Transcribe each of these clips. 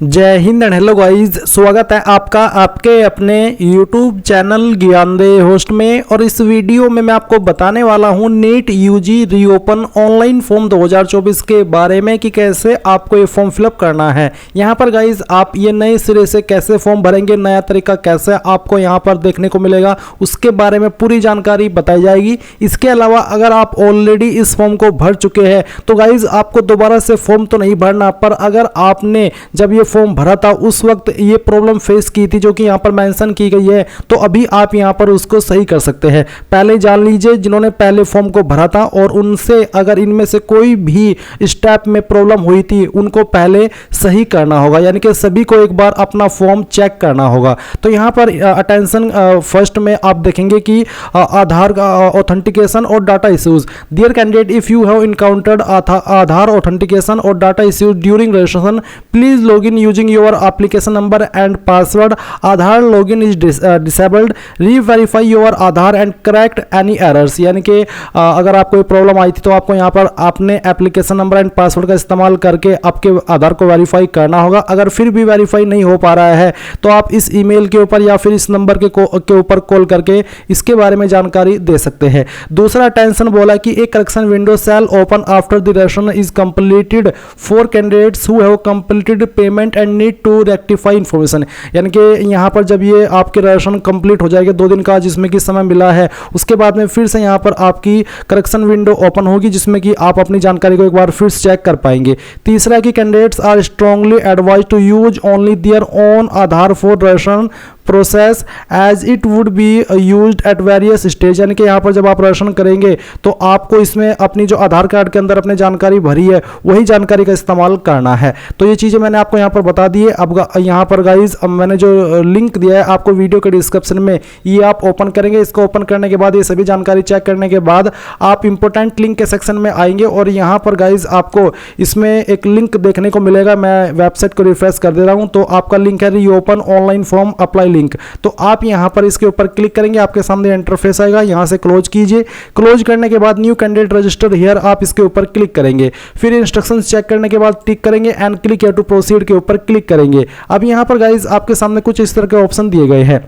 जय Hind and hello guys, स्वागत है आपका आपके अपने YouTube चैनल ज्ञानदेह होस्ट में। और इस वीडियो में मैं आपको बताने वाला हूं NEET UG reopen online form 2024 के बारे में कि कैसे आपको ये फॉर्म फिलअप करना है। यहां पर गाइस आप ये नए सिरे से कैसे फॉर्म भरेंगे, नया तरीका कैसे आपको यहां पर देखने को मिलेगा, उसके बारे में पूरी जानकारी बताई जाएगी। इसके अलावा अगर आप ऑलरेडी इस फॉर्म को भर चुके हैं तो गाइज आपको दोबारा से फॉर्म तो नहीं भरना, पर अगर आपने जब ये फॉर्म भरा था उस वक्त ये प्रॉब्लम फेस की थी जो कि यहाँ पर मेंशन की गई है, तो अभी आप यहाँ पर उसको सही कर सकते हैं। पहले जान लीजिए जिन्होंने पहले फॉर्म को भरा था और उनसे अगर इनमें से कोई भी स्टेप में प्रॉब्लम हुई थी उनको पहले सही करना होगा, यानी कि सभी को एक बार अपना फॉर्म चेक करना होगा। तो यहाँ पर अटेंशन फर्स्ट में आप देखेंगे कि आधार ऑथेंटिकेशन और data issues. Dear candidate, if you have encountered Aadhaar authentication और data issues during registration, please log in using your application number and password. Aadhaar login is disabled. Reverify your Aadhaar and correct any errors, यानी कि अगर आपको कोई problem आई थी तो आपको यहाँ पर आपने एप्लीकेशन नंबर एंड पासवर्ड का इस्तेमाल करके आपके आधार को वेरीफाई करना होगा। अगर फिर भी वेरीफाई नहीं हो पा रहा है तो आप इस ईमेल के ऊपर या फिर इस नंबर के ऊपर कॉल करके इसके बारे में जानकारी दे सकते हैं। दूसरा टेंशन बोला कि एक correction window shall open after the registration is completed for candidates who have completed payment and need to rectify information, यानी कि यहाँ पर जब ये आपके रजिस्ट्रेशन कंप्लीट हो जाएगा 2 दिन का जिसमें कि समय मिला है, उसके बाद में फिर से यहाँ पर आपकी करेक्शन विंडो ओपन होगी जिसमें कि आप अपनी जानकारी को एक बार फिर से चेक कर पाएंगे। तीसरा कि candidates are strongly advise to use only their own Aadhaar for registration process as it would be used at various stage, यानी कि यहाँ पर जब आप रजिस्ट्रेशन करेंगे तो आपको इसमें अपनी जो आधार कार्ड के अंदर अपनी जानकारी भरी है वही जानकारी का इस्तेमाल करना है। तो ये चीज़ें मैंने आपको यहाँ पर बता दी है। अब यहाँ पर गाइज मैंने जो लिंक दिया है आपको वीडियो के डिस्क्रिप्शन में, ये आप ओपन करेंगे। इसको ओपन करने के बाद ये सभी जानकारी चेक करने के बाद आप इंपॉर्टेंट लिंक के सेक्शन में आएंगे और यहाँ पर गाइज आपको इसमें एक लिंक देखने को मिलेगा। मैं वेबसाइट को रिफ्रेश कर दे रहा हूँ, तो आपका लिंक है reopen online form apply link. तो आप यहां पर इसके ऊपर क्लिक करेंगे, आपके सामने इंटरफेस आएगा, यहां से क्लोज कीजिए। क्लोज करने के बाद न्यू कैंडिडेट रजिस्टर हियर आप इसके ऊपर क्लिक करेंगे। फिर इंस्ट्रक्शंस चेक करने के बाद टिक करेंगे and click here to proceed के ऊपर क्लिक करेंगे। अब यहां पर गाइज आपके सामने कुछ इस तरह के ऑप्शन दिए गए हैं।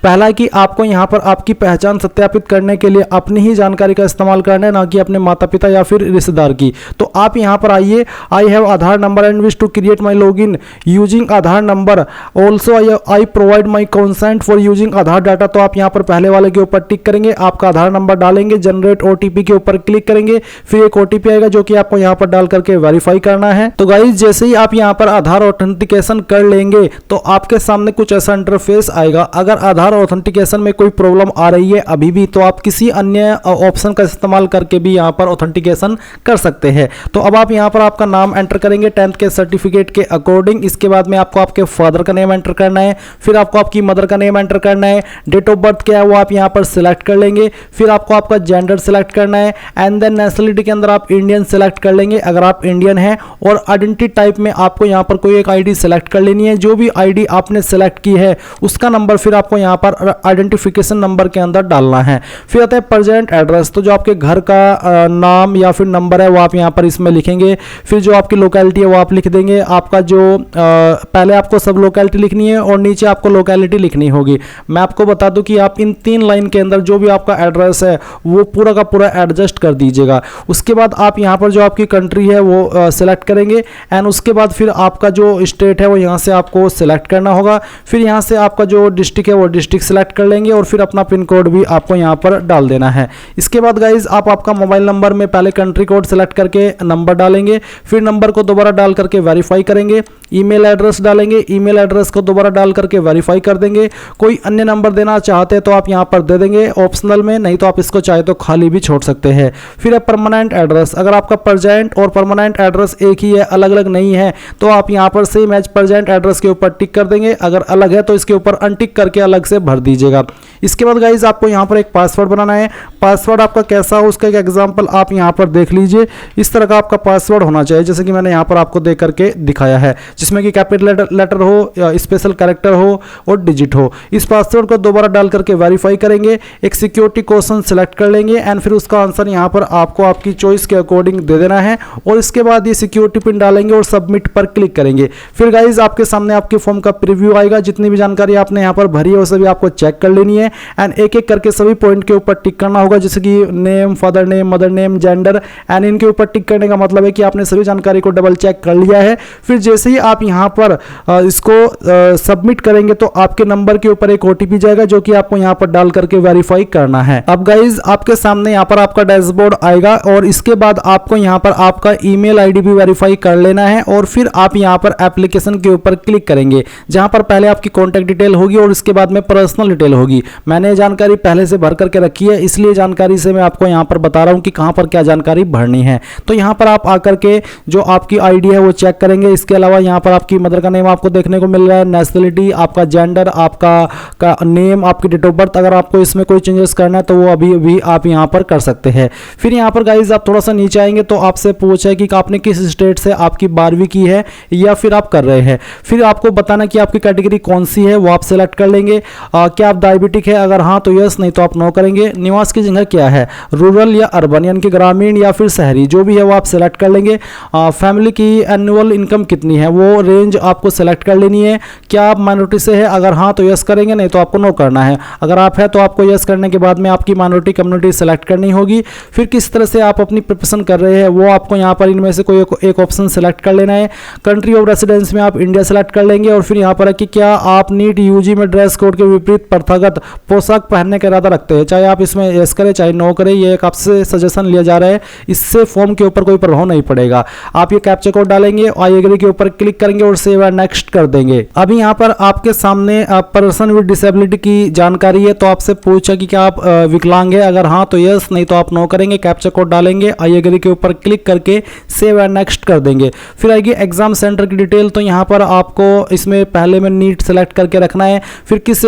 पहला है कि आपको यहां पर आपकी पहचान सत्यापित करने के लिए अपनी ही जानकारी का इस्तेमाल करना है, ना कि अपने माता पिता या फिर रिश्तेदार की। तो आप यहां पर आइए, I have Aadhaar number and wish to create my login using Aadhaar number, also I provide my consent for using Aadhaar data. तो आप यहां पर पहले वाले के ऊपर टिक करेंगे, आपका आधार नंबर डालेंगे, जनरेट ओटीपी के ऊपर क्लिक करेंगे, फिर एक ओटीपी आएगा जो कि आपको यहां पर डाल करके वेरीफाई करना है। तो गाइज जैसे ही आप यहां पर आधार ऑथेंटिकेशन कर लेंगे तो आपके सामने कुछ ऐसा इंटरफेस आएगा। अगर आधार ऑथेंटिकेशन में कोई प्रॉब्लम आ रही है अभी भी, तो आप किसी अन्य ऑप्शन का इस्तेमाल करके भी यहां पर ऑथेंटिकेशन कर सकते हैं। तो अब आप यहां पर आपका नाम एंटर करेंगे 10th के सर्टिफिकेट के अकॉर्डिंग। इसके बाद में आपको आपके फादर का नेम एंटर करना है, फिर आपको आपकी मदर का नेम एंटर करना है। डेट ऑफ बर्थ क्या है वो आप यहां पर सिलेक्ट कर लेंगे, फिर आपको आपका जेंडर सिलेक्ट करना है एंड देन नेशनलिटी के अंदर आप इंडियन सिलेक्ट कर लेंगे अगर आप इंडियन हैं। और आइडेंटिटी टाइप में आपको यहां पर कोई एक आईडी सिलेक्ट कर लेनी है। जो भी आईडी आपने सिलेक्ट की है उसका नंबर फिर आपको यहां पर आइडेंटिफिकेशन नंबर के अंदर डालना है। फिर आता है प्रेजेंट एड्रेस, तो जो आपके घर का नाम या फिर नंबर है वो आप यहां पर इसमें लिखेंगे। फिर जो आपकी लोकेलिटी है वो आप लिख देंगे। आपका जो पहले आपको सब लोकेलिटी लिखनी है और नीचे आपको लोकेलिटी लिखनी होगी। मैं आपको बता दूं कि आप इन 3 लाइन के अंदर जो भी आपका एड्रेस है वो पूरा का पूरा एडजस्ट कर दीजिएगा। उसके बाद आप यहां पर जो आपकी कंट्री है वो सिलेक्ट करेंगे एंड उसके बाद फिर आपका जो स्टेट है वो यहां से आपको सिलेक्ट करना होगा। फिर यहां से आपका जो डिस्ट्रिक्ट है वो डिस्ट्रिक्ट सिलेक्ट कर लेंगे और फिर अपना पिन कोड भी आपको यहां पर डाल देना है। इसके बाद गाइज आप आपका मोबाइल नंबर में पहले कंट्री कोड सिलेक्ट करके नंबर डालेंगे, फिर नंबर को दोबारा डाल करके वेरीफाई करेंगे। ईमेल एड्रेस डालेंगे, ईमेल एड्रेस को दोबारा डाल करके वेरीफाई कर देंगे। कोई अन्य नंबर देना चाहते हैं तो आप यहां पर दे देंगे ऑप्शनल में, नहीं तो आप इसको चाहे तो खाली भी छोड़ सकते हैं। फिर है परमानेंट एड्रेस, अगर आपका प्रेजेंट और परमानेंट एड्रेस एक ही है, अलग अलग नहीं है, तो आप यहां पर सेम एज प्रेजेंट एड्रेस के ऊपर टिक कर देंगे। अगर अलग है तो इसके ऊपर अनटिक करके अलग से भर दीजिएगा। इसके बाद गाइज आपको यहाँ पर एक पासवर्ड बनाना है। पासवर्ड आपका कैसा हो उसका एक एग्जांपल आप यहाँ पर देख लीजिए। इस तरह का आपका पासवर्ड होना चाहिए जैसे कि मैंने यहाँ पर आपको देख करके दिखाया है, जिसमें कि कैपिटल लेटर हो या स्पेशल कैरेक्टर हो और डिजिट हो। इस पासवर्ड को दोबारा डाल करके वेरीफाई करेंगे, एक सिक्योरिटी क्वेश्चन सेलेक्ट कर लेंगे एंड फिर उसका आंसर यहाँ पर आपको आपकी चॉइस के अकॉर्डिंग दे देना है और इसके बाद ये सिक्योरिटी पिन डालेंगे और सबमिट पर क्लिक करेंगे। फिर गाइज आपके सामने आपके फॉर्म का प्रीव्यू आएगा। जितनी भी जानकारी आपने यहाँ पर भरी है वो सभी आपको चेक कर लेनी है एंड एक एक करके सभी पॉइंट के ऊपर टिक करना होगा, जैसे कि name, father name, mother name, gender and इनके ऊपर टिक करने का मतलब है कि आपने सभी जानकारी को डबल चेक कर लिया है। फिर जैसे ही आप यहाँ पर इसको सबमिट करेंगे तो आपके नंबर के ऊपर एक ओटीपी जाएगा जो कि आपको यहाँ पर डाल करके वेरीफाई करना है। अब गाइज आपके सामने यहाँ पर आपका डैशबोर्ड आएगा और इसके बाद आपको यहाँ पर आपका ईमेल आईडी भी वेरीफाई कर लेना है और फिर आप यहाँ पर एप्लीकेशन के ऊपर क्लिक करेंगे, जहां पर पहले आपकी कॉन्टैक्ट डिटेल होगी और इसके बाद में पर्सनल डिटेल होगी। मैंने जानकारी पहले से भर करके रखी है, इसलिए जानकारी से मैं आपको यहाँ पर बता रहा हूँ कि कहाँ पर क्या जानकारी भरनी है। तो यहाँ पर आप आकर के जो आपकी आईडी है वो चेक करेंगे। इसके अलावा यहाँ पर आपकी मदर का नेम आपको देखने को मिल रहा है, नेशनलिटी, आपका जेंडर, आपका नेम, आपकी डेट ऑफ बर्थ। अगर आपको इसमें कोई चेंजेस करना है तो वो अभी भी आप यहाँ पर कर सकते हैं। फिर यहाँ पर गाइज आप थोड़ा सा नीचे आएंगे तो आपसे पूछा है कि आपने किस स्टेट से आपकी 12वीं की है या फिर आप कर रहे हैं। फिर आपको बताना कि आपकी कैटेगरी कौन सी है वो आप सेलेक्ट कर लेंगे। क्या आप डायबिटिक है, अगर हाँ तो यस, नहीं तो आप नो करेंगे। निवास की जगह क्या है, रूरल या अर्बन यानी कि ग्रामीण या फिर शहरी, जो भी है वो आप सेलेक्ट कर लेंगे। फैमिली की एनुअल इनकम कितनी है वो रेंज आपको सेलेक्ट कर लेनी है। क्या आप माइनॉरिटी से है, अगर हाँ तो यस करेंगे, नहीं तो आपको नो करना है। अगर आप है तो आपको यस करने के बाद में आपकी माइनॉरिटी कम्युनिटी सेलेक्ट करनी होगी। फिर किस तरह से आप अपनी प्रिपरेशन कर रहे हैं वो आपको यहाँ पर इनमें से कोई एक ऑप्शन सेलेक्ट कर लेना है। कंट्री ऑफ रेसिडेंस में आप इंडिया सेलेक्ट कर लेंगे और फिर यहाँ पर है कि क्या आप नीट यूजी में ड्रेस कोड के विपरीत प्रथागत पोशाक पहनने का इरादा रखते हैं। चाहे आप इसमें यस करें चाहे नो करें, ये एक आपसे सजेशन लिया जा रहा है, इससे फॉर्म के ऊपर कोई प्रभाव नहीं पड़ेगा। आप ये कैप्चा कोड डालेंगे, आई एग्री के ऊपर क्लिक करेंगे और सेव एंड नेक्स्ट कर देंगे। अभी यहाँ पर आपके सामने पर्सन विद डिसेबिलिटी की जानकारी है, तो आपसे पूछा कि क्या आप विकलांग है, अगर हाँ तो यस, नहीं तो आप नो करेंगे। कैप्चा कोड डालेंगे, आई एग्री के ऊपर क्लिक करके सेव एंड नेक्स्ट कर देंगे। फिर आएगी एग्जाम सेंटर की डिटेल, तो यहाँ पर आपको इसमें पहले में नीट सेलेक्ट करके रखना है। फिर किस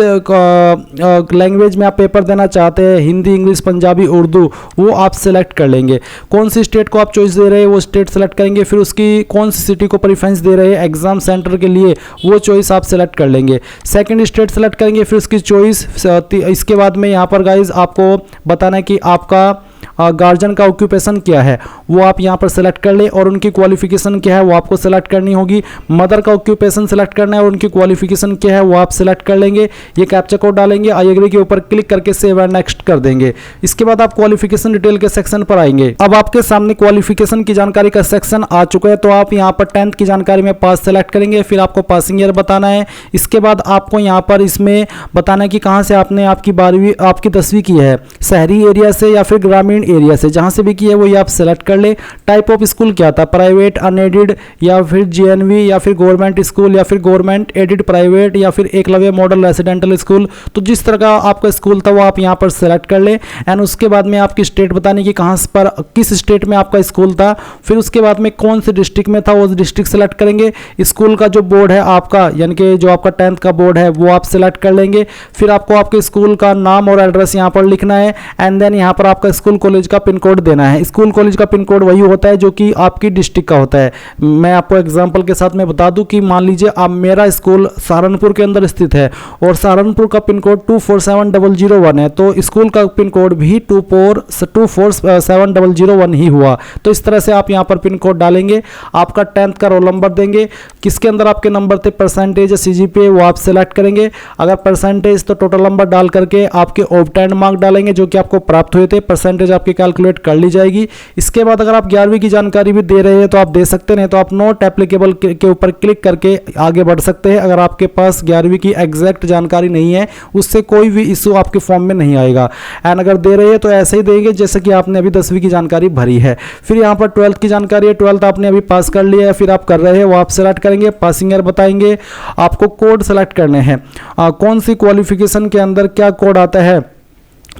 लैंग्वेज में आप पेपर देना चाहते हैं, हिंदी, इंग्लिश, पंजाबी, उर्दू, वो आप सेलेक्ट कर लेंगे। कौन सी स्टेट को आप चॉइस दे रहे हैं वो स्टेट सेलेक्ट करेंगे। फिर उसकी कौन सी सिटी को प्रेफरेंस दे रहे हैं एग्जाम सेंटर के लिए वो चॉइस आप सेलेक्ट कर लेंगे। सेकंड स्टेट सेलेक्ट करेंगे, फिर उसकी चॉइस। इसके बाद में यहाँ पर गाइज आपको बताना है कि आपका गार्जियन का ऑक्यूपेशन क्या है वो आप यहाँ पर सेलेक्ट कर ले और उनकी क्वालिफिकेशन क्या है वो आपको सेलेक्ट करनी होगी। मदर का ऑक्यूपेशन सेलेक्ट करना है और उनकी क्वालिफिकेशन क्या है वो आप सेलेक्ट कर लेंगे। ये कैप्चा कोड डालेंगे, आई एग्री के ऊपर क्लिक करके सेव एंड नेक्स्ट कर देंगे। इसके बाद आप क्वालिफिकेशन डिटेल के सेक्शन पर आएंगे। अब आपके सामने क्वालिफिकेशन की जानकारी का सेक्शन आ चुका है, तो आप यहाँ पर 10th की जानकारी में पास सेलेक्ट करेंगे। फिर आपको पासिंग ईयर बताना है। इसके बाद आपको यहाँ पर इसमें बताना है कि कहाँ से आपने आपकी 12वीं आपकी 10वीं की है, शहरी एरिया से या फिर ग्रामीण एरिया से, जहां से भी की है वो ये आप सेलेक्ट कर ले। टाइप ऑफ स्कूल क्या था, प्राइवेट, अनएडेड या फिर जीएनवी या फिर गवर्नमेंट स्कूल या फिर गवर्नमेंट एडेड प्राइवेट या फिर एकलव्य मॉडल रेसिडेंटल स्कूल, तो जिस तरह का आपका स्कूल था वो आप यहाँ पर सेलेक्ट कर ले। एंड उसके बाद में आपकी स्टेट बताने की कहाँ पर किस स्टेट में आपका स्कूल था। फिर उसके बाद में कौन से डिस्ट्रिक्ट में था वो डिस्ट्रिक्ट सेलेक्ट करेंगे। स्कूल का जो बोर्ड है आपका यानी कि जो आपका 10th का बोर्ड है वो आप सेलेक्ट कर लेंगे। फिर आपको आपके स्कूल का नाम और एड्रेस यहाँ पर लिखना है एंड देन यहाँ पर आपका स्कूल कॉलेज का पिन कोड देना है। स्कूल कॉलेज का पिन कोड वही होता है जो कि आपकी डिस्ट्रिक्ट का होता है। मैं आपको एग्जांपल के साथ में बता दूं कि मान लीजिए आप मेरा स्कूल सहारनपुर के अंदर स्थित है और सहारनपुर का पिन कोड 247001 है, तो स्कूल का पिन कोड भी 247001 ही हुआ। तो इस तरह से आप यहाँ पर पिन कोड डालेंगे, आपका 10th का रोल नंबर देंगे, किसके अंदर आपके नंबर थे, परसेंटेज या सीजीपीए वो आप सेलेक्ट करेंगे। अगर परसेंटेज तो टोटल नंबर डाल करके आपके ऑब्टेन्ड मार्क डालेंगे जो कि आपको प्राप्त हुए थे, परसेंटेज आपकी कैलकुलेट कर ली जाएगी। इसके बाद अगर आप 11वीं की जानकारी भी दे रहे हैं तो आप दे सकते हैं, तो आप नोट एप्लीकेबल के ऊपर क्लिक करके आगे बढ़ सकते हैं। अगर आपके पास 11वीं की एग्जैक्ट जानकारी नहीं है उससे कोई भी इशू आपके फॉर्म में नहीं आएगा। एंड अगर दे रहे हैं तो ऐसे ही देंगे जैसे कि आपने अभी 10वीं की जानकारी भरी है। फिर यहाँ पर 12th की जानकारी है, 12th आपने अभी पास कर लिया है, फिर आप कर रहे हैं वो आप सेलेक्ट करेंगे। पासिंग ईयर बताएंगे, आपको कोड सेलेक्ट करने हैं, कौन सी क्वालिफिकेशन के अंदर क्या कोड आता है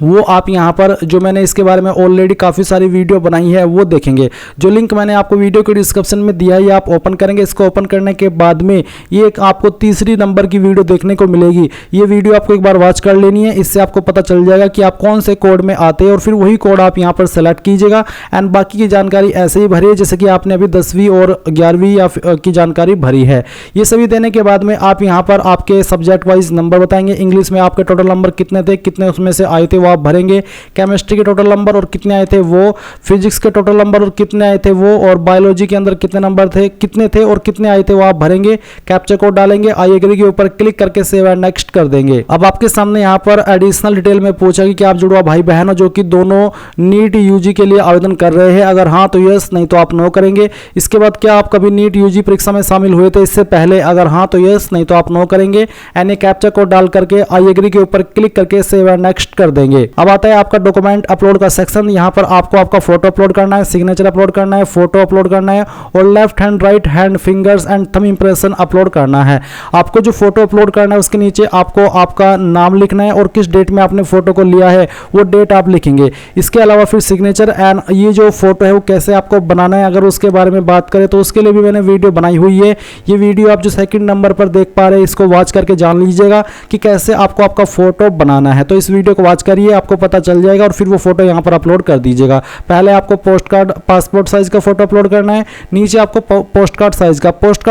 वो आप यहाँ पर जो मैंने इसके बारे में ऑलरेडी काफ़ी सारी वीडियो बनाई है वो देखेंगे। जो लिंक मैंने आपको वीडियो के डिस्क्रिप्शन में दिया है ये आप ओपन करेंगे। इसको ओपन करने के बाद में ये एक आपको तीसरी नंबर की वीडियो देखने को मिलेगी। ये वीडियो आपको एक बार वॉच कर लेनी है, इससे आपको पता चल जाएगा कि आप कौन से कोड में आते हैं और फिर वही कोड आप यहाँ पर सेलेक्ट कीजिएगा। एंड बाकी की जानकारी ऐसे ही भरी है जैसे कि आपने अभी 10वीं और 11वीं की जानकारी भरी है। ये सभी देने के बाद में आप यहाँ पर आपके सब्जेक्ट वाइज नंबर बताएंगे। इंग्लिश में आपके टोटल नंबर कितने थे, कितने उसमें से आए थे वो आप भरेंगे। केमिस्ट्री के टोटल नंबर और कितने आए थे वो, फिजिक्स के टोटल नंबर और कितने आए थे वो, और बायोलॉजी के अंदर कितने नंबर थे, कितने थे और कितने आए थे वो आप भरेंगे। कैप्चा कोड डालेंगे, आई एग्री के ऊपर क्लिक करके सेव एंड नेक्स्ट कर देंगे। अब आपके सामने यहाँ पर एडिशनल डिटेल में पूछा कि आप जुड़वा भाई बहन हो जो कि दोनों नीट यूजी के लिए आवेदन कर रहे हैं। अगर हाँ तो यस, नहीं तो आप नो करेंगे। इसके बाद क्या आप कभी नीट यूजी परीक्षा में शामिल हुए थे इससे पहले? अगर हाँ तो यस, नहीं तो आप नो करेंगे। एंड ये कैप्चा कोड डाल करके आई एग्री के ऊपर क्लिक करके सेव एंड नेक्स्ट कर देंगे। अब आता है आपका डॉक्यूमेंट अपलोड का सेक्शन। यहाँ पर आपको आपका फोटो अपलोड करना है, सिग्नेचर अपलोड करना है, फोटो अपलोड करना है और left hand, right hand, fingers and thumb impression upload करना है। आपको जो फोटो अपलोड करना है उसके नीचे आपको आपका नाम लिखना है और किस डेट में आपने फोटो को लिया है वो डेट आप लिखेंगे। इसके अलावा फिर सिग्नेचर एंड ये जो फोटो है वो कैसे आपको बनाना है अगर उसके बारे में बात करें तो उसके लिए भी मैंने वीडियो बनाई हुई है। ये वीडियो आप जो सेकंड नंबर पर देख पा रहे हैं इसको वॉच करके जान लीजिएगा कि कैसे आपको आपका फोटो बनाना है। तो इस वीडियो को वॉच करिए, आपको पता चल जाएगा और फिर वो फोटो यहाँ पर अपलोड कर दीजिएगा। पहले आपको पोस्ट कार्ड पासपोर्ट साइज का फोटो अपलोड करना है, नीचे आपको पोस्ट कार्ड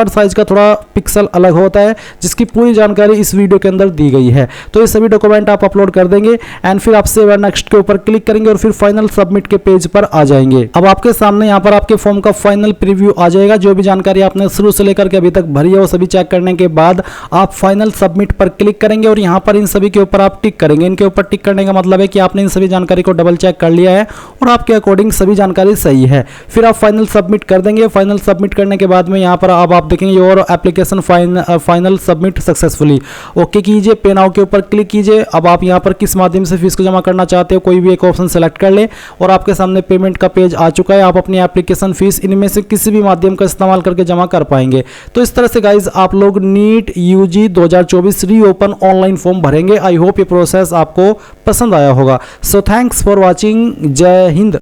साइज का थोड़ा पिक्सल अलग होता है जिसकी पूरी जानकारी इस वीडियो के अंदर दी गई है। तो ये सभी डॉक्यूमेंट आप अपलोड कर देंगे एंड फिर आप सेव एंड नेक्स्ट के ऊपर क्लिक करेंगे और फिर फाइनल सबमिट के पेज पर आ जाएंगे। अब आपके सामने यहाँ पर आपके फॉर्म का फाइनल प्रीव्यू आ जाएगा। जो भी जानकारी आपने शुरू से लेकर के अभी तक भरी है वो सभी चेक करने के बाद आप फाइनल सबमिट पर क्लिक करेंगे और यहाँ पर इन सभी के ऊपर आप टिक करेंगे। इनके ऊपर टिक करने का मतलब है कि आपने इन सभी जानकारी को डबल चेक कर लिया है और आपके अकॉर्डिंग सभी जानकारी सही है। फिर आप फाइनल सबमिट कर देंगे। फाइनल सबमिट करने के बाद में यहाँ पर अब आप देखेंगे your application final submit successfully. Okay कीजिए, पे नाउ के ऊपर क्लिक कीजिए। अब आप यहाँ पर किस माध्यम से फीस को जमा करना चाहते हो कोई भी एक ऑप्शन सेलेक्ट कर ले और आपके सामने पेमेंट का पेज आ चुका है। आप अपनी एप्लीकेशन फीस इनमें से किसी भी माध्यम का इस्तेमाल करके जमा कर पाएंगे। तो इस तरह से गाइज आप लोग NEET UG 2024 reopen online form भरेंगे। आई होप ये प्रोसेस आपको पसंद आया होगा। So thanks for watching. जय हिंद।